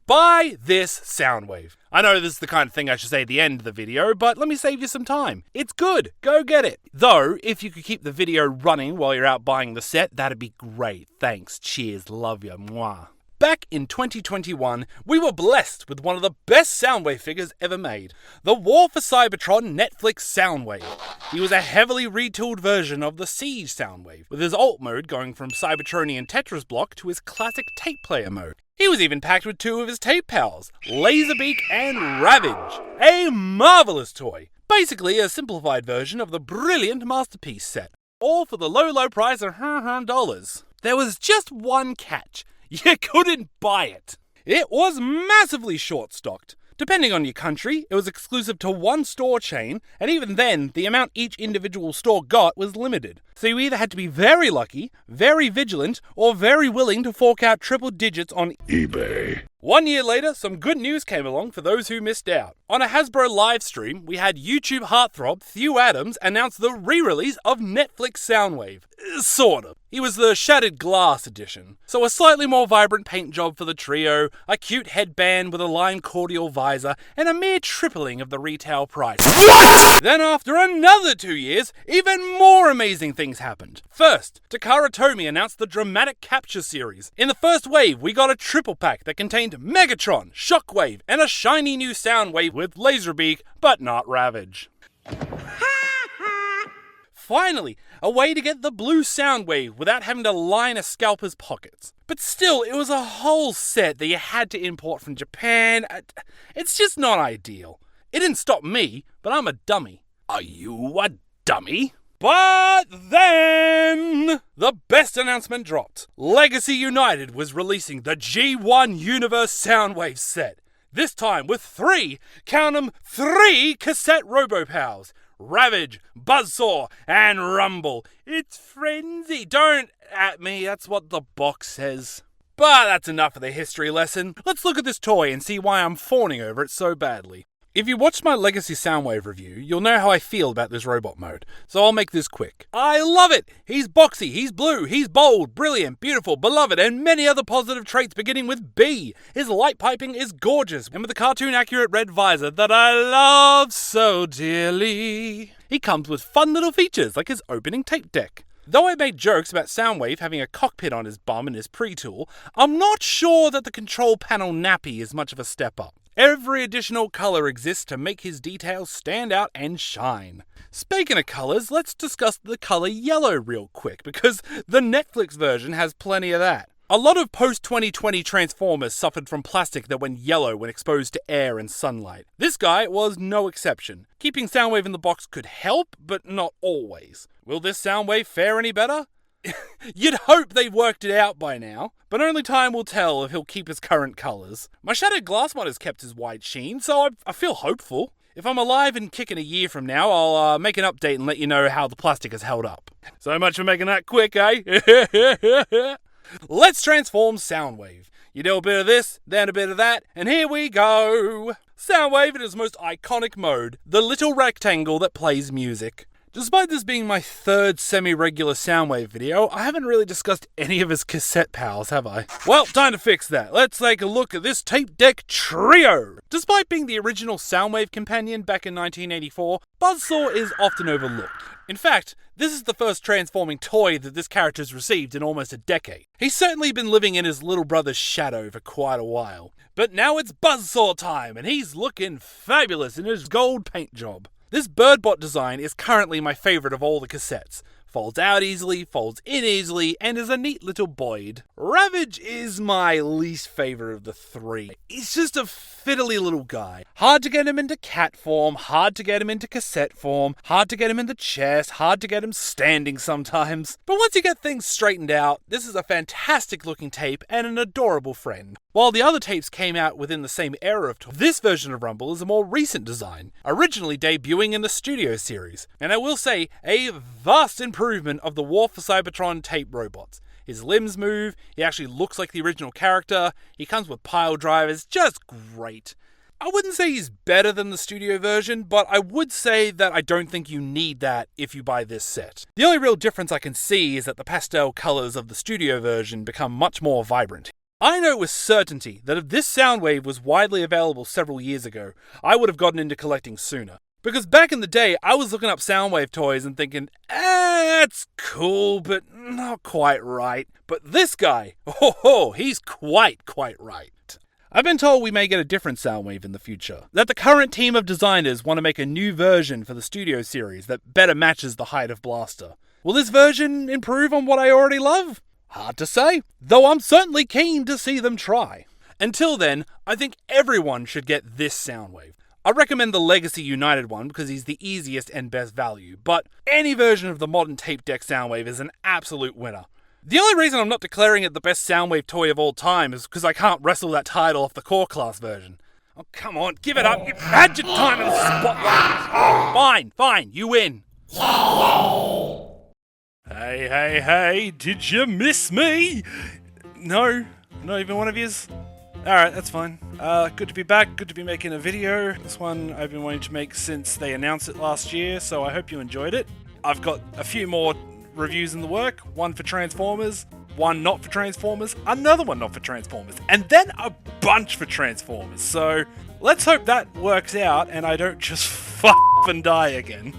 Buy this Soundwave. I know this is the kind of thing I should say at the end of the video, but let me save you some time. It's good. Go get it. Though, if you could keep the video running while you're out buying the set, that'd be great. Thanks. Cheers. Love ya. Mwah. Back in 2021, we were blessed with one of the best Soundwave figures ever made, the War for Cybertron Netflix Soundwave. He was a heavily retooled version of the Siege Soundwave, with his alt mode going from Cybertronian Tetris block to his classic tape player mode. He was even packed with two of his tape pals, Laserbeak and Ravage. A marvelous toy. Basically a simplified version of the brilliant Masterpiece set, all for the low price of $100. There was just one catch. You couldn't buy it. It was massively short-stocked. Depending on your country, it was exclusive to one store chain, and even then, the amount each individual store got was limited. So you either had to be very lucky, very vigilant, or very willing to fork out triple digits on eBay. 1 year later, some good news came along for those who missed out. On a Hasbro live stream, we had YouTube heartthrob Thew Adams announce the re-release of Netflix Soundwave. Sort of. He was the Shattered Glass edition. So a slightly more vibrant paint job for the trio, a cute headband with a lime cordial visor, and a mere tripling of the retail price. What? Then after another 2 years, even more amazing things happened. First, Takara Tomy announced the Dramatic Capture series. In the first wave, we got a triple pack that contained Megatron, Shockwave, and a shiny new Soundwave with Laserbeak, but not Ravage. Finally, a way to get the blue Soundwave without having to line a scalper's pockets. But still, it was a whole set that you had to import from Japan. It's just not ideal. It didn't stop me, but I'm a dummy. Are you a dummy? But then, the best announcement dropped. Legacy United was releasing the G1 Universe Soundwave set. This time with count 'em, 3 cassette RoboPals. Ravage, Buzzsaw, and Rumble. It's frenzy. Don't at me, that's what the box says. But that's enough of the history lesson. Let's look at this toy and see why I'm fawning over it so badly. If you watched my Legacy Soundwave review, you'll know how I feel about this robot mode, so I'll make this quick. I love it! He's boxy, he's blue, he's bold, brilliant, beautiful, beloved, and many other positive traits beginning with B. His light piping is gorgeous, and with a cartoon-accurate red visor that I love so dearly. He comes with fun little features like his opening tape deck. Though I made jokes about Soundwave having a cockpit on his bum in his pre-tool, I'm not sure that the control panel nappy is much of a step up. Every additional colour exists to make his details stand out and shine. Speaking of colours, let's discuss the colour yellow real quick, because the Netflix version has plenty of that. A lot of post-2020 Transformers suffered from plastic that went yellow when exposed to air and sunlight. This guy was no exception. Keeping Soundwave in the box could help, but not always. Will this Soundwave fare any better? You'd hope they've worked it out by now, but only time will tell if he'll keep his current colours. My Shattered Glass mod has kept his white sheen, so I feel hopeful. If I'm alive and kicking a year from now, I'll make an update and let you know how the plastic has held up. So much for making that quick, eh? Let's transform Soundwave. You do a bit of this, then a bit of that, and here we go! Soundwave in his most iconic mode, the little rectangle that plays music. Despite this being my third semi-regular Soundwave video, I haven't really discussed any of his cassette pals, have I? Well, time to fix that. Let's take a look at this tape deck trio. Despite being the original Soundwave companion back in 1984, Buzzsaw is often overlooked. In fact, this is the first transforming toy that this character's received in almost a decade. He's certainly been living in his little brother's shadow for quite a while. But now it's Buzzsaw time, and he's looking fabulous in his gold paint job. This birdbot design is currently my favourite of all the cassettes. Folds out easily, folds in easily, and is a neat little boyd. Ravage is my least favourite of the three. He's just a fiddly little guy. Hard to get him into cat form, hard to get him into cassette form, hard to get him in the chest, hard to get him standing sometimes. But once you get things straightened out, this is a fantastic looking tape and an adorable friend. While the other tapes came out within the same era of toy, this version of Rumble is a more recent design, originally debuting in the Studio series. And I will say, a vast improvement of the War for Cybertron tape robots. His limbs move, he actually looks like the original character, he comes with pile drivers, just great. I wouldn't say he's better than the studio version, but I would say that I don't think you need that if you buy this set. The only real difference I can see is that the pastel colours of the studio version become much more vibrant. I know with certainty that if this Soundwave was widely available several years ago, I would have gotten into collecting sooner. Because back in the day, I was looking up Soundwave toys and thinking, it's cool, but not quite right. But this guy, he's quite right. I've been told we may get a different Soundwave in the future, that the current team of designers want to make a new version for the studio series that better matches the height of Blaster. Will this version improve on what I already love? Hard to say, though I'm certainly keen to see them try. Until then, I think everyone should get this Soundwave. I recommend the Legacy United one because he's the easiest and best value, but any version of the modern tape deck Soundwave is an absolute winner. The only reason I'm not declaring it the best Soundwave toy of all time is because I can't wrestle that title off the core class version. Oh, come on, give it up. You've had your time in the spotlight. Fine, you win. Hey, did you miss me? No, not even one of yous? Alright, that's fine. Good to be back, good to be making a video. This one I've been wanting to make since they announced it last year, so I hope you enjoyed it. I've got a few more reviews in the work, one for Transformers, one not for Transformers, another one not for Transformers, and then a bunch for Transformers. So let's hope that works out and I don't just f*** and die again.